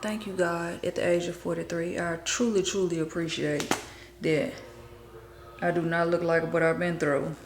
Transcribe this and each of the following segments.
Thank you, God, at the age of 43. I truly, truly appreciate that I do not look like what I've been through.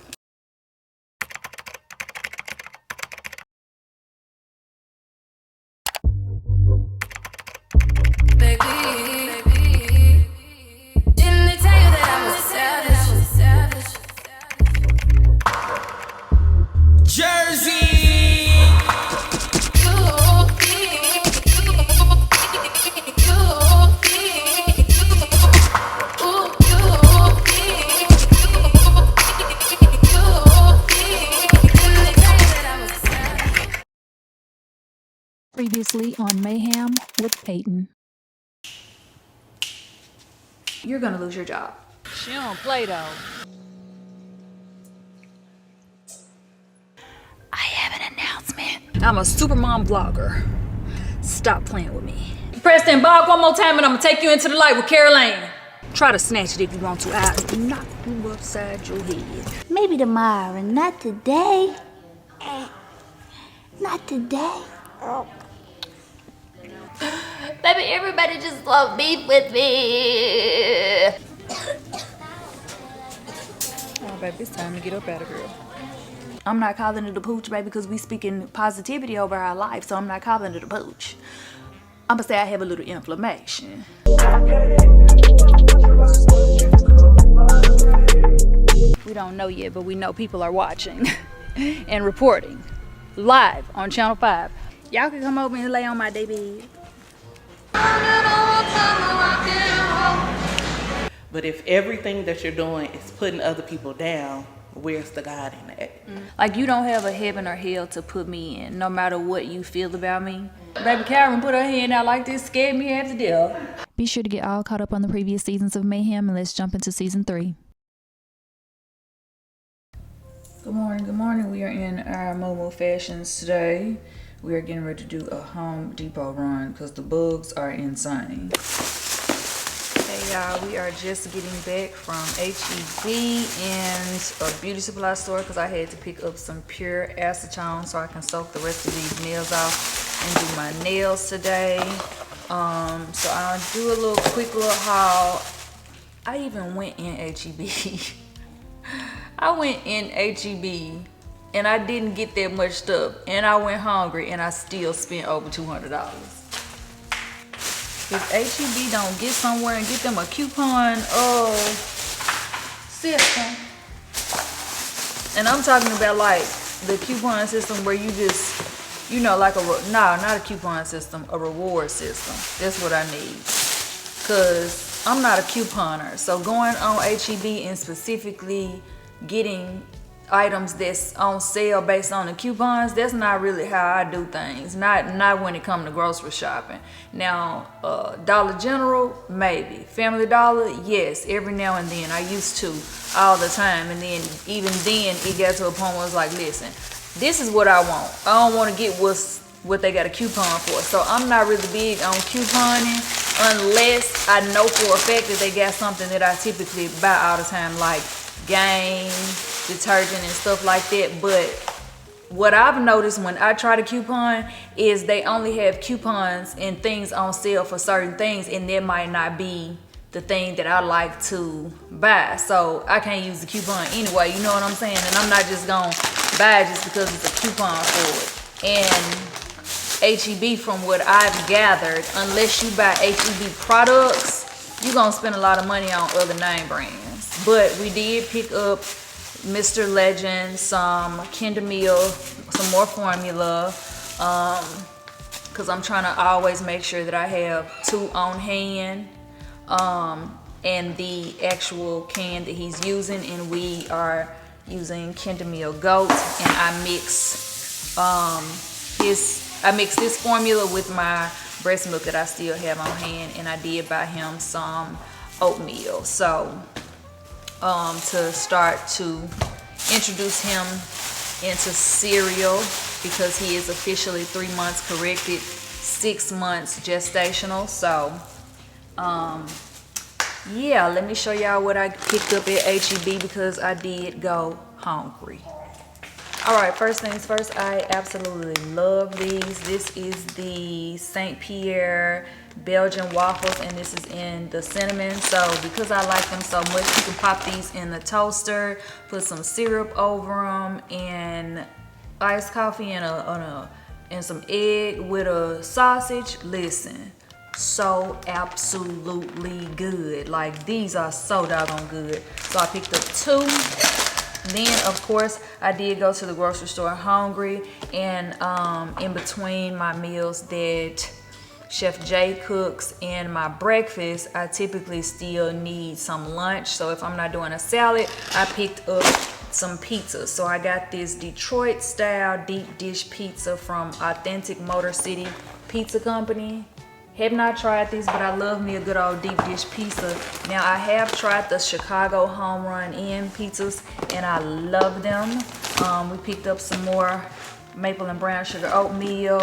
Previously on Mayhem with Peyton. You're gonna lose your job. She don't play though. I have an announcement. I'm a supermom vlogger. Stop playing with me. Press that bog one more time and I'm gonna take you into the light with Caroline. Try to snatch it if you want to. I'll knock you upside your head. Maybe tomorrow, not today. Not today. Baby, everybody just love beef with me. Oh, baby, it's time to get up out of here. I'm not calling it a pooch, baby, because we speaking positivity over our life, so I'm not calling it a pooch. I'm gonna say I have a little inflammation. We don't know yet, but we know people are watching and reporting live on Channel 5. Y'all can come over and lay on my day bed. But if everything that you're doing is putting other people down, where's the God in that? Like, you don't have a heaven or hell to put me in, no matter what you feel about me. Baby Karen put her hand out like this, scared me half to death. Be sure to get all caught up on the previous seasons of Mayhem, and let's jump into season 3. Good morning, good morning. We are in our Momo fashions today. We are getting ready to do a Home Depot run because the bugs are insane. Hey y'all, we are just getting back from HEB and a beauty supply store because I had to pick up some pure acetone so I can soak the rest of these nails off and do my nails today. So I'll do a little quick little haul. I even went in HEB. I went in HEB and I didn't get that much stuff, and I went hungry and I still spent over $200. If HEB don't get somewhere and get them a coupon system, and I'm talking about like the coupon system where you just, you know, like not a coupon system, a reward system. That's what I need, cause I'm not a couponer. So going on HEB and specifically getting items that's on sale based on the coupons, that's not really how I do things. Not when it comes to grocery shopping. Now, Dollar General, maybe. Family Dollar, yes, every now and then. I used to all the time, and then even then it got to a point where I was like, listen, this is what I want. I don't want to get what they got a coupon for. So I'm not really big on couponing unless I know for a fact that they got something that I typically buy all the time, like Game, detergent and stuff like that. But what I've noticed when I try to coupon is they only have coupons and things on sale for certain things, and that might not be the thing that I like to buy. So I can't use the coupon anyway, you know what I'm saying? And I'm not just gonna buy it just because it's a coupon for it. And HEB, from what I've gathered, unless you buy HEB products, you're gonna spend a lot of money on other name brands. But we did pick up Mr. Legend, some Kinder Meal, some more formula, because I'm trying to always make sure that I have 2 on hand, and the actual can that he's using, and we are using Kinder Meal Goat, and I mix this formula with my breast milk that I still have on hand, and I did buy him some oatmeal. So to start to introduce him into cereal, because he is officially 3 months corrected, 6 months gestational. So yeah, let me show y'all what I picked up at HEB because I did go hungry. All right, first things first, I absolutely love these. This is the St. Pierre Belgian waffles, and this is in the cinnamon. So because I like them so much, you can pop these in the toaster, put some syrup over them, and iced coffee and some egg with a sausage. Listen, so absolutely good. Like, these are so doggone good. So I picked up 2. Then, of course, I did go to the grocery store hungry, and in between my meals that Chef Jay cooks and my breakfast, I typically still need some lunch. So if I'm not doing a salad, I picked up some pizza. So I got this Detroit style deep dish pizza from Authentic Motor City Pizza Company. Have not tried these, but I love me a good old deep dish pizza. Now, I have tried the Chicago Home Run Inn pizzas, and I love them. We picked up some more maple and brown sugar oatmeal.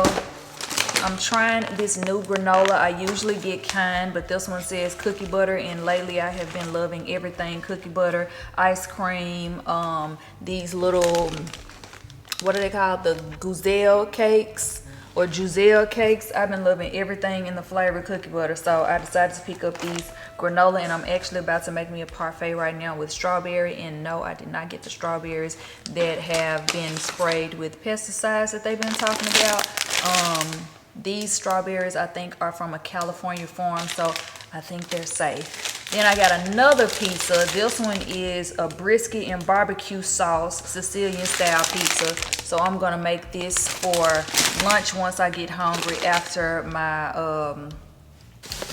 I'm trying this new granola. I usually get Kind, but this one says cookie butter, and lately I have been loving everything cookie butter, ice cream, these little, what are they called? The Guzelle cakes. Or Giselle cakes. I've been loving everything in the flavor cookie butter, so I decided to pick up these granola, and I'm actually about to make me a parfait right now with strawberry. And no, I did not get the strawberries that have been sprayed with pesticides that they've been talking about. These strawberries, I think, are from a California farm, so I think they're safe. Then I got another pizza. This one is a brisket and barbecue sauce Sicilian style pizza. So I'm gonna make this for lunch once I get hungry after my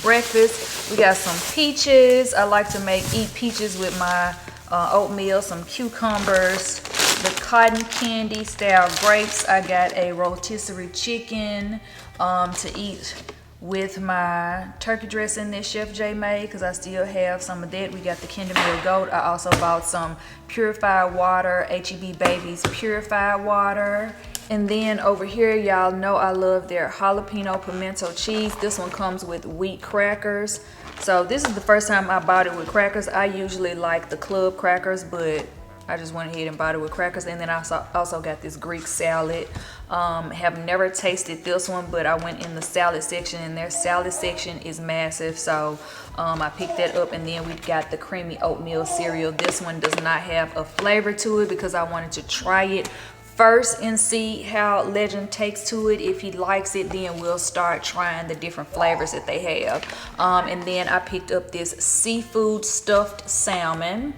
breakfast. We got some peaches. I like to eat peaches with my oatmeal, some cucumbers, the cotton candy style grapes. I got a rotisserie chicken to eat with my turkey dressing that Chef Jay made, because I still have some of that. We got the Kinder Meal Goat. I also bought some purified water, H-E-B Babies purified water. And then over here, y'all know I love their jalapeno pimento cheese. This one comes with wheat crackers. So this is the first time I bought it with crackers. I usually like the club crackers, but I just went ahead and bought it with crackers. And then I also got this Greek salad. Have never tasted this one, but I went in the salad section, and their salad section is massive. So I picked that up. And then we got the creamy oatmeal cereal. This one does not have a flavor to it because I wanted to try it first and see how Legend takes to it. If he likes it, then we'll start trying the different flavors that they have. And then I picked up this seafood stuffed salmon.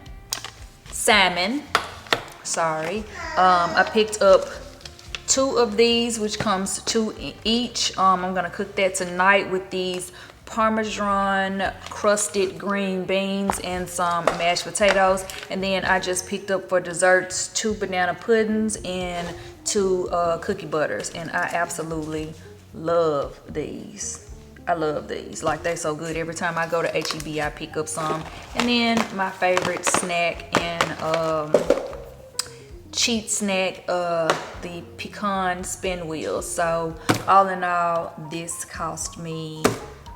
Sorry. I picked up 2 of these, which comes 2 each. I'm gonna cook that tonight with these Parmesan crusted green beans and some mashed potatoes. And then I just picked up for desserts 2 banana puddings and 2 cookie butters, and I absolutely love these. I love these. Like, they're so good. Every time I go to H-E-B, I pick up some. And then my favorite snack and cheat snack, the pecan spin wheels. So all in all, this cost me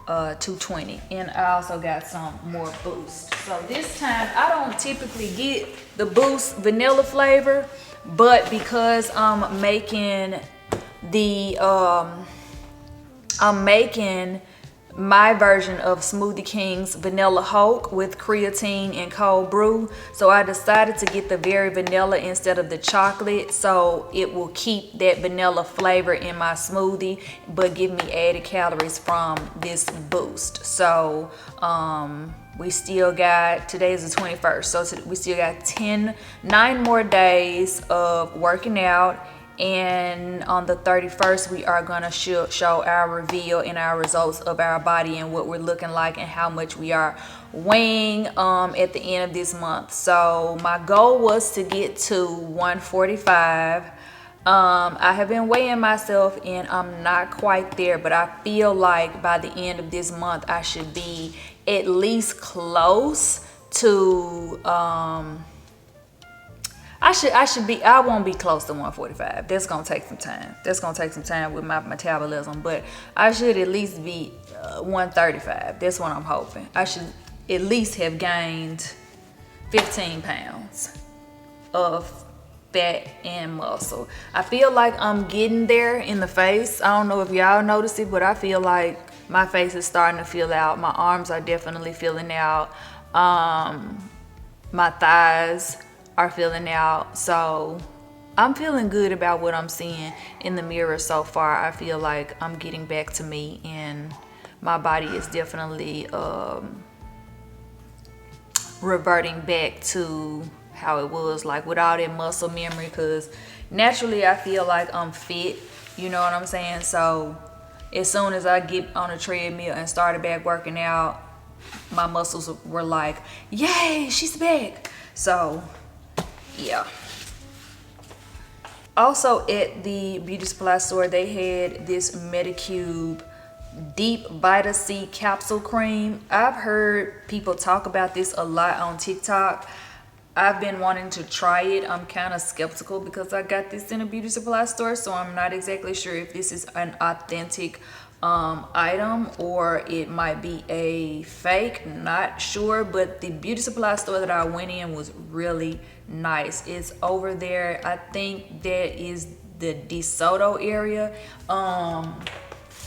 $2.20. And I also got some more Boost. So this time I don't typically get the Boost vanilla flavor, but because I'm making my version of Smoothie King's Vanilla Hulk with creatine and cold brew, so I decided to get the very vanilla instead of the chocolate, so it will keep that vanilla flavor in my smoothie but give me added calories from this Boost. So we still got, today is the 21st, so we still got 9 more days of working out. And on the 31st, we are gonna show our reveal and our results of our body and what we're looking like and how much we are weighing at the end of this month. So my goal was to get to 145. I have been weighing myself and I'm not quite there, but I feel like by the end of this month I should be at least close to I won't be close to 145. That's gonna take some time. That's gonna take some time with my metabolism, but I should at least be 135. That's what I'm hoping. I should at least have gained 15 pounds of fat and muscle. I feel like I'm getting there in the face. I don't know if y'all notice it, but I feel like my face is starting to fill out. My arms are definitely filling out. My thighs are filling out. So I'm feeling good about what I'm seeing in the mirror so far. I feel like I'm getting back to me, and my body is definitely reverting back to how it was, like without that muscle memory, because naturally I feel like I'm fit, you know what I'm saying? So as soon as I get on a treadmill and started back working out, my muscles were like, yay, she's back. So yeah. Also at the beauty supply store, they had this Medicube Deep Vita C capsule cream. I've heard people talk about this a lot on TikTok. I've been wanting to try it. I'm kind of skeptical because I got this in a beauty supply store, so I'm not exactly sure if this is an authentic item or it might be a fake, not sure. But the beauty supply store that I went in was really nice. It's over there, I think that is the DeSoto area.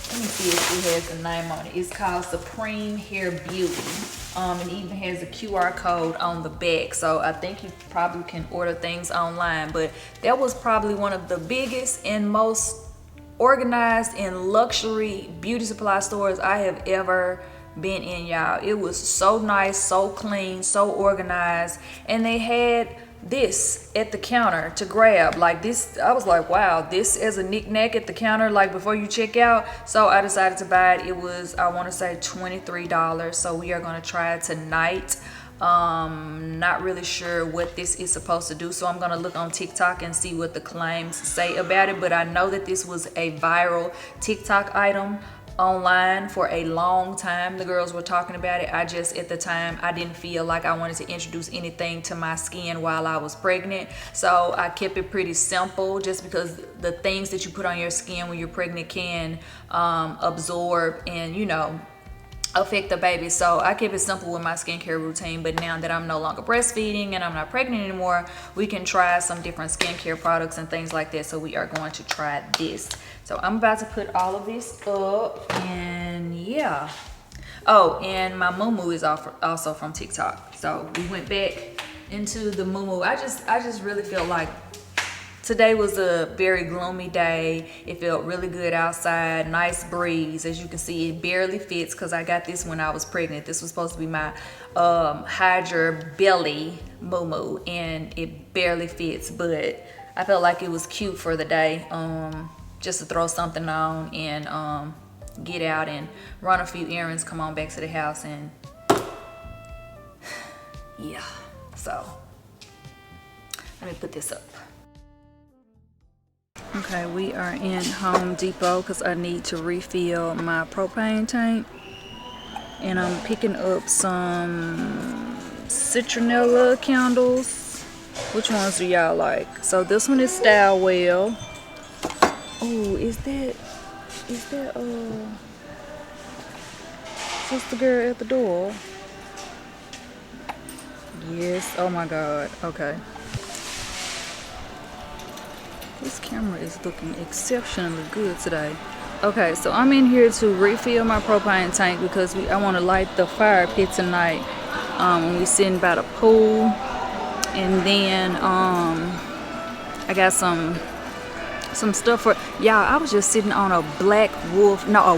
Let me see if it has a name on it. It's called Supreme Hair Beauty. It even has a QR code on the back. So I think you probably can order things online. But that was probably one of the biggest and most organized and luxury beauty supply stores I have ever been in, y'all. It was so nice, so clean, so organized. And they had this at the counter to grab, like this. I was like, wow, this as a knick-knack at the counter, like before you check out. So I decided to buy it. It was, I want to say $23. So we are going to try it tonight. Not really sure what this is supposed to do, so I'm gonna look on TikTok and see what the claims say about it. But I know that this was a viral TikTok item online for a long time. The girls were talking about it. I just, at the time, I didn't feel like I wanted to introduce anything to my skin while I was pregnant, so I kept it pretty simple, just because the things that you put on your skin when you're pregnant can absorb and, you know, affect the baby. So I keep it simple with my skincare routine. But now that I'm no longer breastfeeding and I'm not pregnant anymore, we can try some different skincare products and things like that. So we are going to try this. So I'm about to put all of this up, and yeah. Oh, and my moo is also from TikTok. So we went back into the moo. I just really feel like today was a very gloomy day. It felt really good outside, nice breeze. As you can see, it barely fits because I got this when I was pregnant. This was supposed to be my Hydra Belly moo, and it barely fits, but I felt like it was cute for the day, just to throw something on and get out and run a few errands, come on back to the house, and yeah. So let me put this up. Okay, we are in Home Depot because I need to refill my propane tank, and I'm picking up some citronella candles. Which ones do y'all like? So this one is Style Well. Oh, is that sister girl at the door? Yes. Oh my god. Okay. This camera is looking exceptionally good today. Okay, so I'm in here to refill my propane tank because I want to light the fire pit tonight when we sitting by the pool. And then I got some stuff for y'all. I was just sitting on a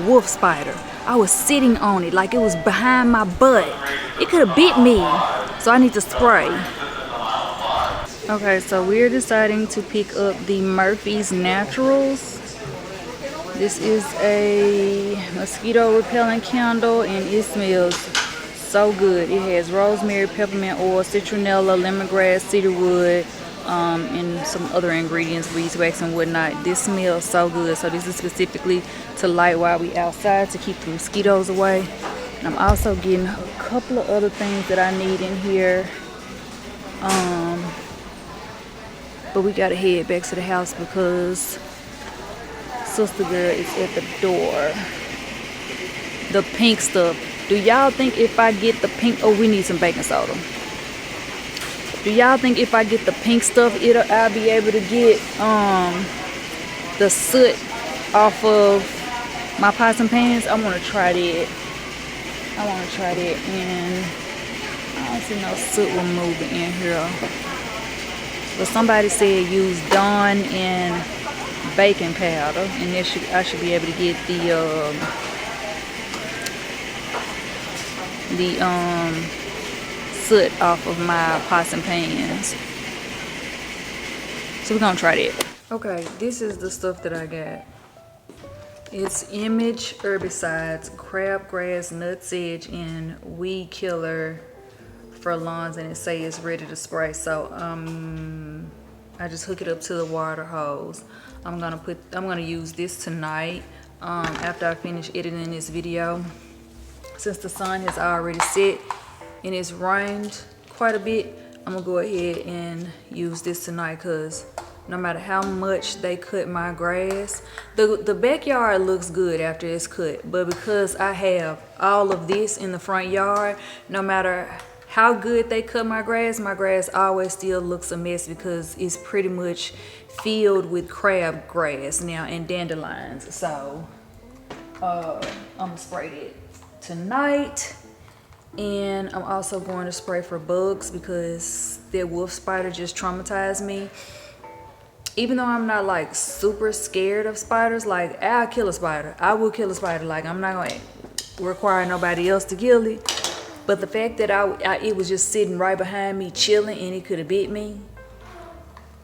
wolf spider. I was sitting on it like it was behind my butt. It could have bit me, so I need to spray. Okay, so we're deciding to pick up the Murphy's Naturals. This is a mosquito repellent candle, and it smells so good. It has rosemary, peppermint oil, citronella, lemongrass, cedarwood, and some other ingredients, beeswax and whatnot. This smells so good. So this is specifically to light while we outside to keep the mosquitoes away. And I'm also getting a couple of other things that I need in here. But we gotta head back to the house because sister girl is at the door. The pink stuff. Do y'all think if I get the pink, oh, we need some baking soda. Do y'all think if I get the pink stuff, I'll be able to get the soot off of my pots and pans? I want to try that. And I don't see no soot remover in here. But somebody said use Dawn and baking powder, and I should be able to get the soot off of my pots and pans. So we're gonna try that. Okay, this is the stuff that I got. It's Image herbicides, crabgrass, nutsedge, and weed killer for lawns, and it says it's ready to spray. So I just hook it up to the water hose. I'm gonna use this tonight after I finish editing this video. Since the sun has already set and it's rained quite a bit, I'm gonna go ahead and use this tonight, because no matter how much they cut my grass, the backyard looks good after it's cut, but because I have all of this in the front yard, no matter how good they cut my grass always still looks a mess, because it's pretty much filled with crabgrass now and dandelions. So I'm gonna spray it tonight. And I'm also going to spray for bugs, because that wolf spider just traumatized me. Even though I'm not like super scared of spiders, like I'll kill a spider. I will kill a spider. Like I'm not gonna require nobody else to kill it. But the fact that it was just sitting right behind me chilling and it could have bit me,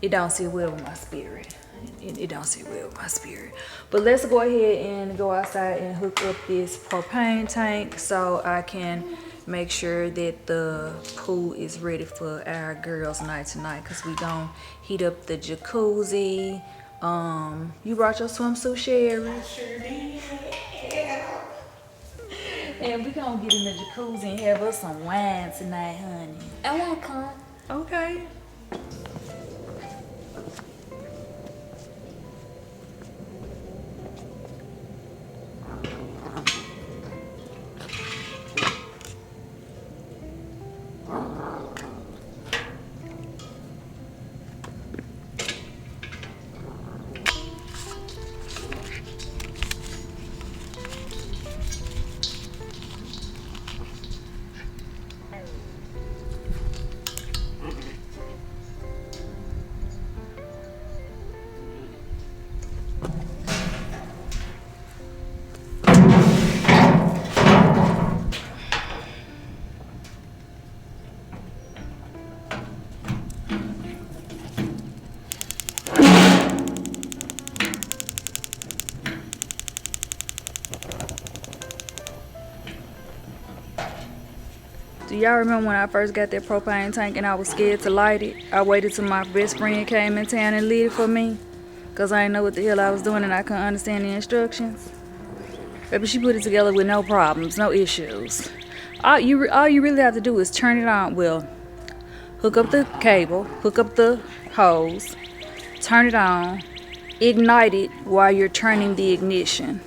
it don't sit well with my spirit. It don't sit well with my spirit. But let's go ahead and go outside and hook up this propane tank so I can make sure that the pool is ready for our girls' night tonight, because we gonna heat up the jacuzzi. You brought your swimsuit, Sherry? I sure did. And we gonna get in the jacuzzi and have us some wine tonight, honey. I want to come. Okay. Do y'all remember when I first got that propane tank and I was scared to light it? I waited till my best friend came in town and lit it for me, because I didn't know what the hell I was doing and I couldn't understand the instructions. Baby, she put it together with no problems, no issues. All you really have to do is turn it on. Well, hook up the cable, hook up the hose, turn it on, ignite it while you're turning the ignition.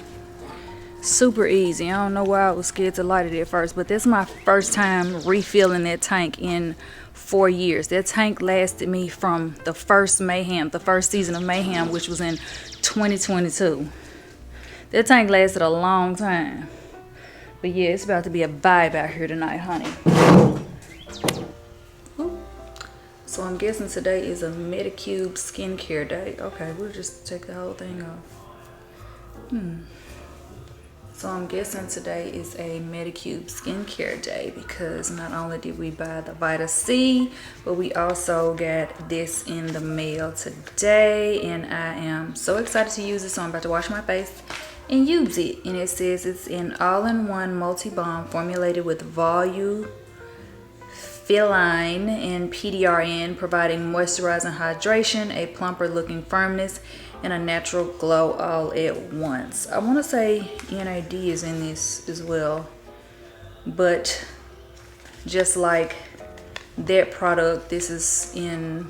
Super easy. I don't know why I was scared to light it at first, but that's my first time refilling that tank in 4 years. That tank lasted me from the first Mayhem, the first season of Mayhem, which was in 2022. That tank lasted a long time. But yeah, it's about to be a vibe out here tonight, honey. So I'm guessing today is a Medicube skincare day. Okay, we'll just take the whole thing off. So I'm guessing today is a Medicube skincare day, because not only did we buy the Vita C, but we also got this in the mail today, and I am so excited to use it. So I'm about to wash my face and use it. And it says it's an all-in-one multi-balm formulated with volume, feline, and PDRN, providing moisturizing hydration, a plumper looking firmness, and a natural glow all at once. I want to say NAD is in this as well, but just like that product, this is in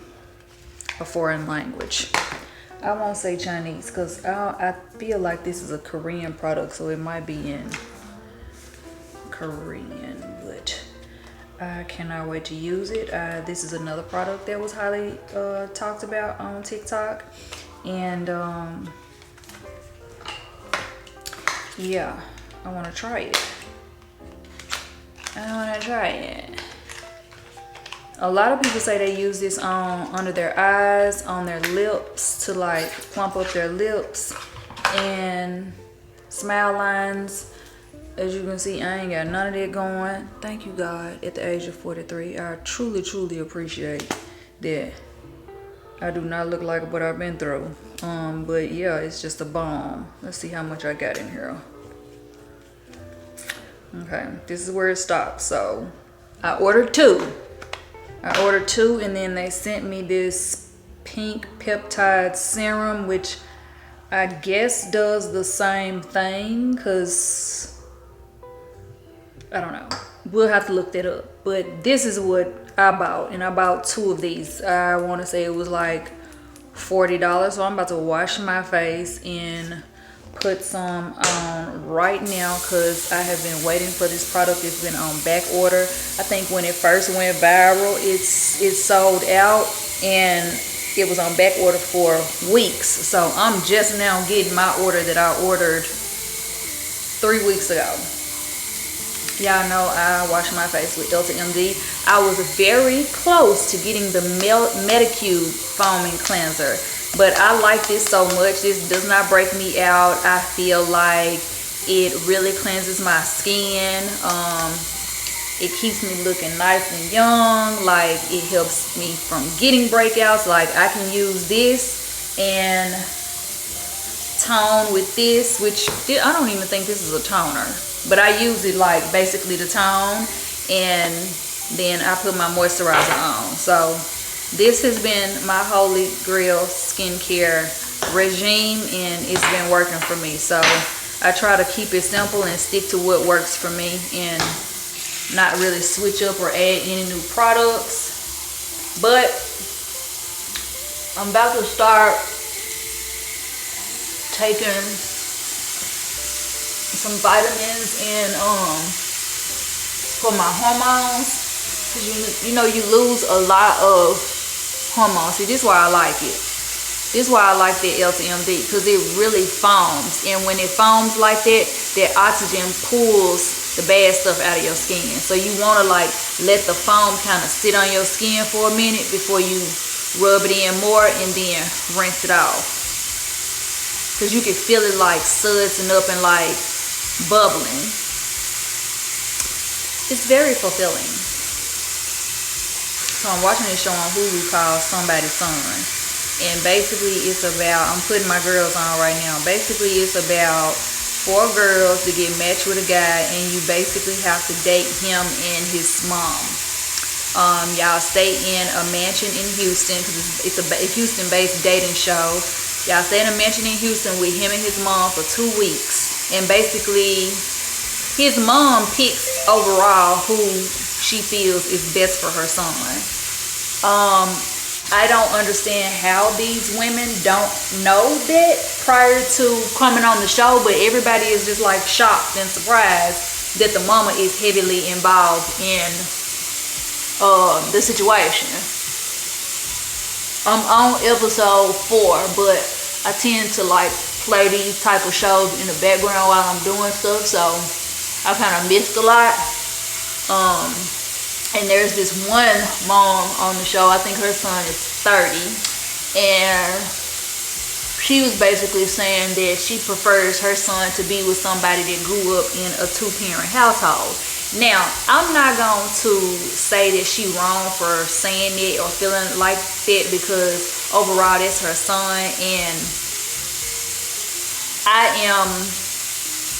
a foreign language. I won't say Chinese, because I feel like this is a Korean product, so it might be in Korean, but I cannot wait to use it. This is another product that was highly talked about on TikTok. And yeah, I want to try it. A lot of people say they use this on under their eyes, on their lips, to like plump up their lips and smile lines. As you can see, I ain't got none of that going. Thank you, God, at the age of 43. I truly, truly appreciate that. I do not look like what I've been through. But yeah, it's just a bomb. Let's see how much I got in here. Okay, this is where it stops. So I ordered two, and then they sent me this pink peptide serum, which I guess does the same thing, because I don't know, we'll have to look that up. But this is what I bought, and I bought two of these. I want to say it was like $40. So I'm about to wash my face and put some on right now, because I have been waiting for this product. It's been on back order. I think when it first went viral, it sold out, and it was on back order for weeks. So I'm just now getting my order that I ordered 3 weeks ago. Y'all know I wash my face with Delta MD. I was very close to getting the Medicube foaming cleanser, but I like this so much. This does not break me out. I feel like it really cleanses my skin. It keeps me looking nice and young. Like, it helps me from getting breakouts. Like, I can use this and tone with this, which I don't even think this is a toner, but I use it like basically to tone, and then I put my moisturizer on. So this has been my holy grail skincare regime, and it's been working for me. So I try to keep it simple and stick to what works for me, and not really switch up or add any new products. But I'm about to start taking some vitamins and for my hormones, because you know you lose a lot of hormones. See, this is why I like it. This is why I like the LTMD, because it really foams, and when it foams like that, that oxygen pulls the bad stuff out of your skin. So you want to like let the foam kind of sit on your skin for a minute before you rub it in more, and then rinse it off, because you can feel it like sudsing up and like bubbling. It's very fulfilling. So I'm watching this show on Hulu called Somebody's Son, and basically it's about, I'm putting my girls on right now, basically it's about 4 girls to get matched with a guy, and you basically have to date him and his mom. Y'all stay in a mansion in Houston, because it's a Houston-based dating show. Y'all stay in a mansion in Houston with him and his mom for 2 weeks, and basically his mom picks overall who she feels is best for her son. I don't understand how these women don't know that prior to coming on the show, but everybody is just like shocked and surprised that the mama is heavily involved in the situation. I'm on episode 4, but I tend to like play these type of shows in the background while I'm doing stuff, so I kind of missed a lot. And there's this one mom on the show, I think her son is 30, and she was basically saying that she prefers her son to be with somebody that grew up in a 2-parent household. Now, I'm not going to say that she wrong for saying it or feeling like that, because overall that's her son, and I am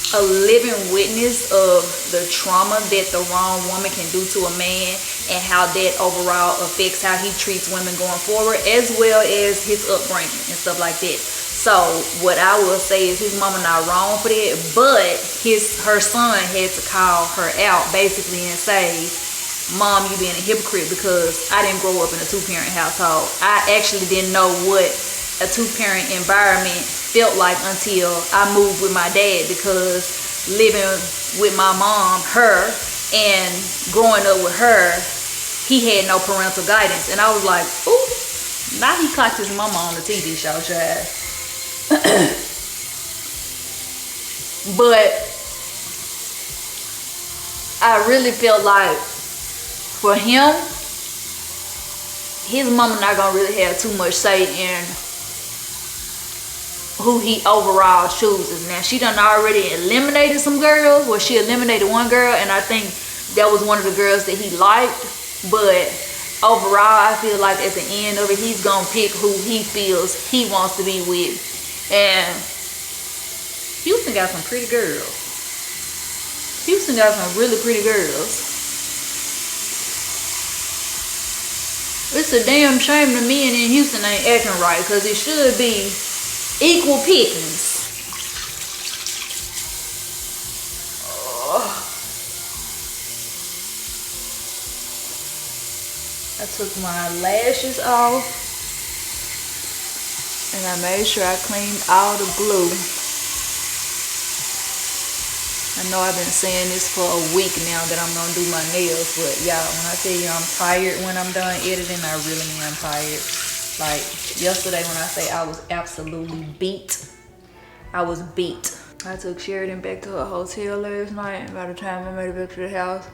a living witness of the trauma that the wrong woman can do to a man, and how that overall affects how he treats women going forward, as well as his upbringing and stuff like that. So what I will say is his mama not wrong for that, but her son had to call her out basically and say, Mom, you being a hypocrite, because I didn't grow up in a 2-parent household. I actually didn't know what a 2-parent environment felt like until I moved with my dad, because living with my mom, And growing up with her, he had no parental guidance. And I was like, ooh, now he caught his mama on the TV show, child. But I really feel like for him, his mama not gonna really have too much say in who he overall chooses. Now, she done already eliminated some girls. Well, she eliminated one girl, and I think that was one of the girls that he liked. But overall, I feel like at the end of it, he's gonna pick who he feels he wants to be with. And Houston got some pretty girls. Houston got some really pretty girls. It's a damn shame the men in Houston ain't acting right, because it should be equal pickings. I took my lashes off and I made sure I cleaned all the glue. I know I've been saying this for a week now that I'm gonna do my nails, but y'all, when I tell you I'm tired when I'm done editing, I really am tired. Like yesterday when I say I was absolutely beat, I was beat. I took Sheridan back to her hotel last night, and by the time I made it back to the house,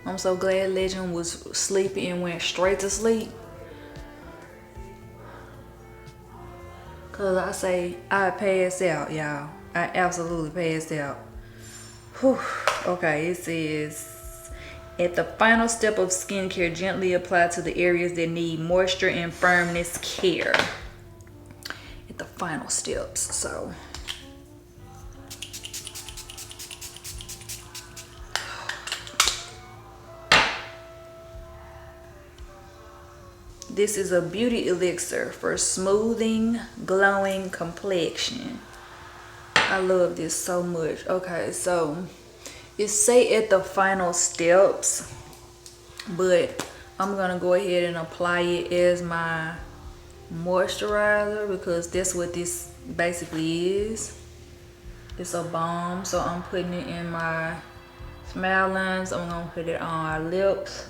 I'm so glad Legend was sleepy and went straight to sleep. Cause I say I passed out, y'all. I absolutely passed out. Whew. Okay, it says, at the final step of skincare, gently apply to the areas that need moisture and firmness care. At the final steps, so. This is a beauty elixir for smoothing, glowing complexion. I love this so much. Okay, so it say at the final steps, but I'm gonna go ahead and apply it as my moisturizer because that's what this basically is. It's a balm, so I'm putting it in my smile lines. I'm gonna put it on our lips.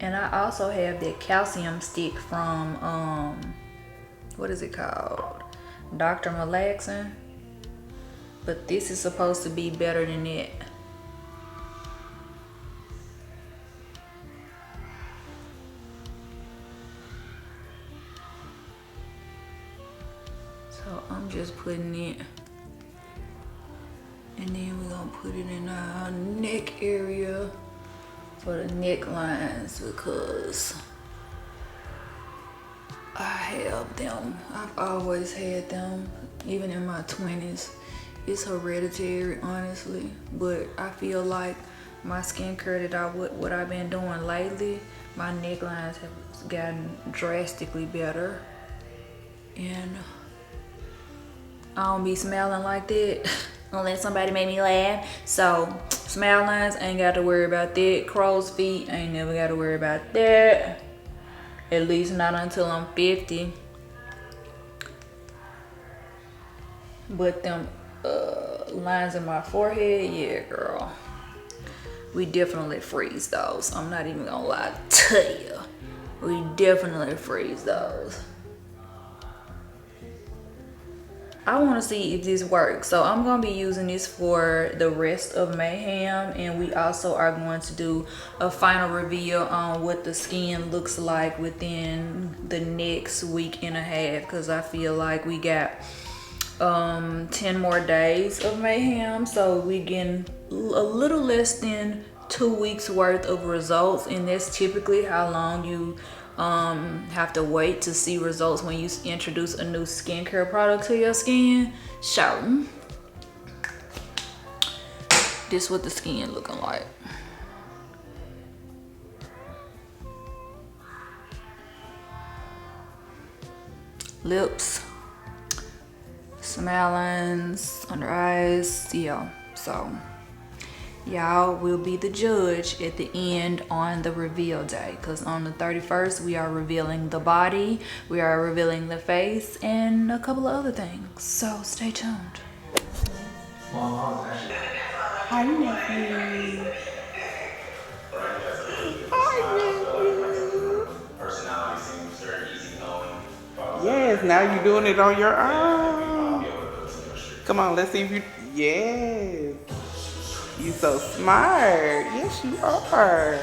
And I also have that calcium stick from, what is it called? Dr. Malaxin. But this is supposed to be better than it. So I'm just putting it. And then we're gonna put it in our neck area. For the necklines because I have them. I've always had them, even in my 20s. It's hereditary, honestly, but I feel like my skincare that what I've been doing lately, my necklines have gotten drastically better, and I don't be smelling like that unless somebody made me laugh. So smile lines, ain't got to worry about that. Crow's feet, ain't never got to worry about that. At least not until I'm 50. But them lines in my forehead, yeah, girl. We definitely freeze those. I'm not even gonna lie to you. We definitely freeze those. I want to see if this works, so I'm going to be using this for the rest of Mayhem, and we also are going to do a final reveal on what the skin looks like within the next week and a half, because I feel like we got 10 more days of Mayhem, so we getting a little less than 2 weeks worth of results, and that's typically how long you have to wait to see results when you introduce a new skincare product to your skin. So this what the skin looking like. Lips, smile lines, under eyes, yeah. So y'all will be the judge at the end on the reveal day, because on the 31st we are revealing the body, we are revealing the face, and a couple of other things, so stay tuned. Hi, nephew. Hi, nephew. Yes, now you're doing it on your own. Come on, let's see if you. Yes. You so smart. Yes, you are.